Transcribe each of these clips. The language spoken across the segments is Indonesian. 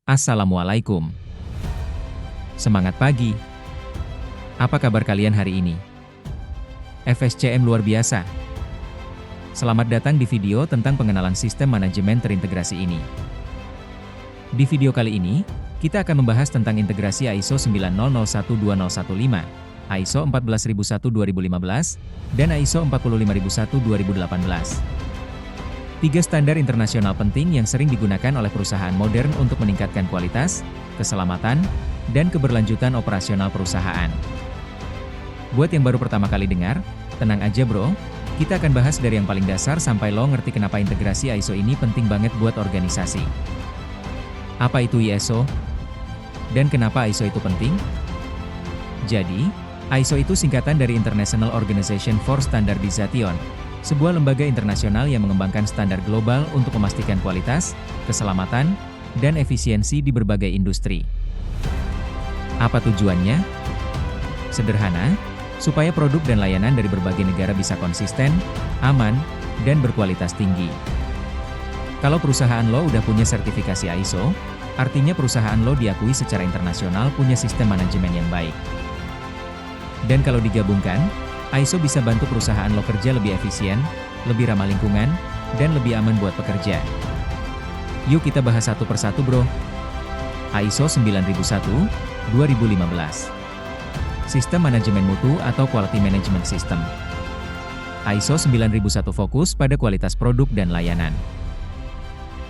Assalamualaikum. Semangat pagi. Apa kabar kalian hari ini? FSCM luar biasa. Selamat datang di video tentang pengenalan sistem manajemen terintegrasi ini. Di video kali ini, kita akan membahas tentang integrasi ISO 9001-2015, ISO 14001-2015, dan ISO 45001-2018. Tiga standar internasional penting yang sering digunakan oleh perusahaan modern untuk meningkatkan kualitas, keselamatan, dan keberlanjutan operasional perusahaan. Buat yang baru pertama kali dengar, tenang aja bro, kita akan bahas dari yang paling dasar sampai lo ngerti kenapa integrasi ISO ini penting banget buat organisasi. Apa itu ISO? Dan kenapa ISO itu penting? Jadi, ISO itu singkatan dari International Organization for Standardization, sebuah lembaga internasional yang mengembangkan standar global untuk memastikan kualitas, keselamatan, dan efisiensi di berbagai industri. Apa tujuannya? Sederhana, supaya produk dan layanan dari berbagai negara bisa konsisten, aman, dan berkualitas tinggi. Kalau perusahaan lo udah punya sertifikasi ISO, artinya perusahaan lo diakui secara internasional punya sistem manajemen yang baik. Dan kalau digabungkan, ISO bisa bantu perusahaan lo kerja lebih efisien, lebih ramah lingkungan, dan lebih aman buat pekerja. Yuk kita bahas satu persatu bro. ISO 9001-2015. Sistem Manajemen Mutu atau Quality Management System. ISO 9001 fokus pada kualitas produk dan layanan.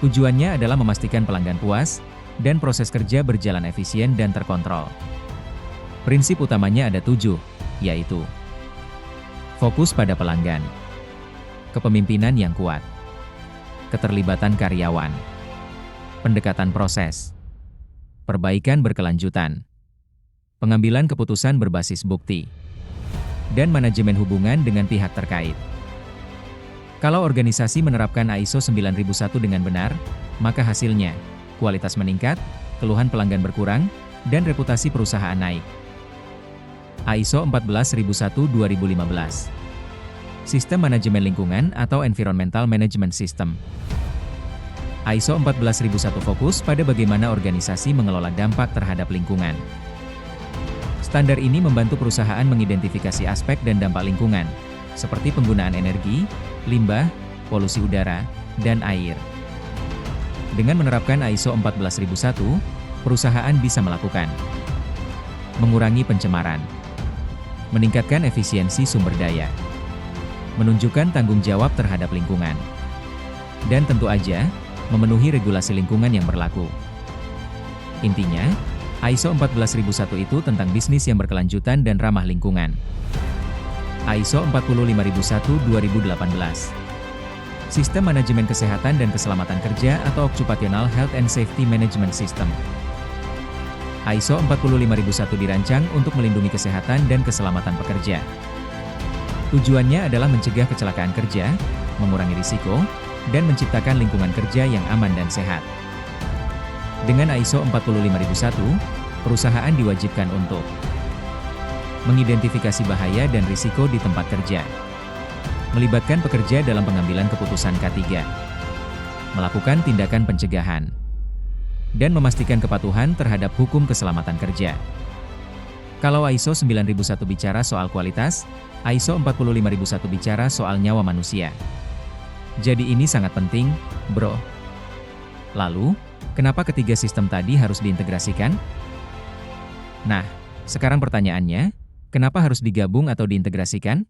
Tujuannya adalah memastikan pelanggan puas, dan proses kerja berjalan efisien dan terkontrol. Prinsip utamanya ada 7, yaitu fokus pada pelanggan, kepemimpinan yang kuat, keterlibatan karyawan, pendekatan proses, perbaikan berkelanjutan, pengambilan keputusan berbasis bukti, dan manajemen hubungan dengan pihak terkait. Kalau organisasi menerapkan ISO 9001 dengan benar, maka hasilnya, kualitas meningkat, keluhan pelanggan berkurang, dan reputasi perusahaan naik. ISO 14001-2015. Sistem Manajemen Lingkungan atau Environmental Management System. ISO 14001 fokus pada bagaimana organisasi mengelola dampak terhadap lingkungan. Standar ini membantu perusahaan mengidentifikasi aspek dan dampak lingkungan, seperti penggunaan energi, limbah, polusi udara, dan air. Dengan menerapkan ISO 14001, perusahaan bisa melakukan mengurangi pencemaran, meningkatkan efisiensi sumber daya, menunjukkan tanggung jawab terhadap lingkungan, dan tentu aja, memenuhi regulasi lingkungan yang berlaku. Intinya, ISO 14001 itu tentang bisnis yang berkelanjutan dan ramah lingkungan. ISO 45001-2018. Sistem Manajemen Kesehatan dan Keselamatan Kerja atau Occupational Health and Safety Management System. ISO 45001 dirancang untuk melindungi kesehatan dan keselamatan pekerja. Tujuannya adalah mencegah kecelakaan kerja, mengurangi risiko, dan menciptakan lingkungan kerja yang aman dan sehat. Dengan ISO 45001, perusahaan diwajibkan untuk mengidentifikasi bahaya dan risiko di tempat kerja, melibatkan pekerja dalam pengambilan keputusan K3, melakukan tindakan pencegahan, dan memastikan kepatuhan terhadap hukum keselamatan kerja. Kalau ISO 9001 bicara soal kualitas, ISO 45001 bicara soal nyawa manusia. Jadi ini sangat penting, bro. Lalu, kenapa ketiga sistem tadi harus diintegrasikan? Nah, sekarang pertanyaannya, kenapa harus digabung atau diintegrasikan?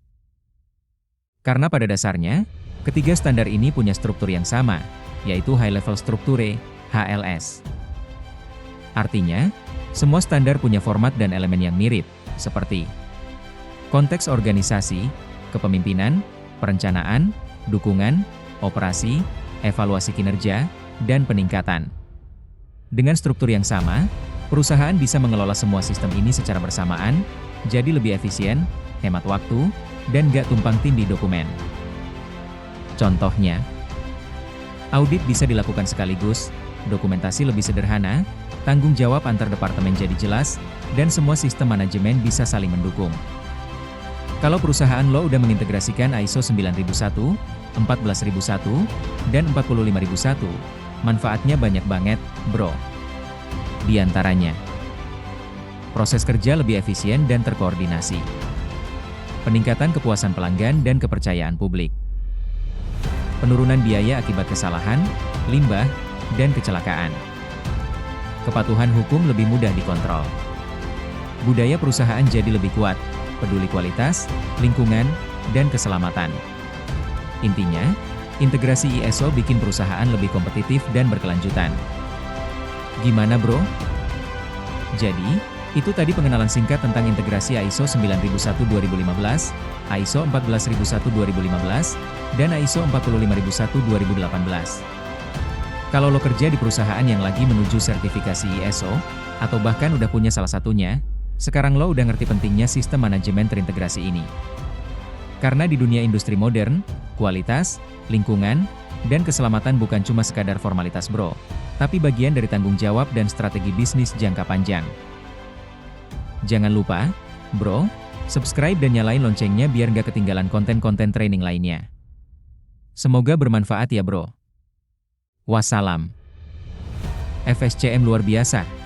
Karena pada dasarnya, ketiga standar ini punya struktur yang sama, yaitu High Level Structure, HLS. Artinya, semua standar punya format dan elemen yang mirip, seperti konteks organisasi, kepemimpinan, perencanaan, dukungan, operasi, evaluasi kinerja, dan peningkatan. Dengan struktur yang sama, perusahaan bisa mengelola semua sistem ini secara bersamaan, jadi lebih efisien, hemat waktu, dan gak tumpang tindih dokumen. Contohnya, audit bisa dilakukan sekaligus, dokumentasi lebih sederhana, tanggung jawab antar departemen jadi jelas, dan semua sistem manajemen bisa saling mendukung. Kalau perusahaan lo udah mengintegrasikan ISO 9001, 14001, dan 45001, manfaatnya banyak banget, bro. Di antaranya, proses kerja lebih efisien dan terkoordinasi, peningkatan kepuasan pelanggan dan kepercayaan publik, penurunan biaya akibat kesalahan, limbah, dan kecelakaan, kepatuhan hukum lebih mudah dikontrol, budaya perusahaan jadi lebih kuat, peduli kualitas, lingkungan, dan keselamatan. Intinya, integrasi ISO bikin perusahaan lebih kompetitif dan berkelanjutan. Gimana bro? Jadi, itu tadi pengenalan singkat tentang integrasi ISO 9001-2015, ISO 14001-2015, dan ISO 45001-2018. Kalau lo kerja di perusahaan yang lagi menuju sertifikasi ISO, atau bahkan udah punya salah satunya, sekarang lo udah ngerti pentingnya sistem manajemen terintegrasi ini. Karena di dunia industri modern, kualitas, lingkungan, dan keselamatan bukan cuma sekadar formalitas bro, tapi bagian dari tanggung jawab dan strategi bisnis jangka panjang. Jangan lupa, bro, subscribe dan nyalain loncengnya biar nggak ketinggalan konten-konten training lainnya. Semoga bermanfaat ya bro. Wassalam. FSCM luar biasa.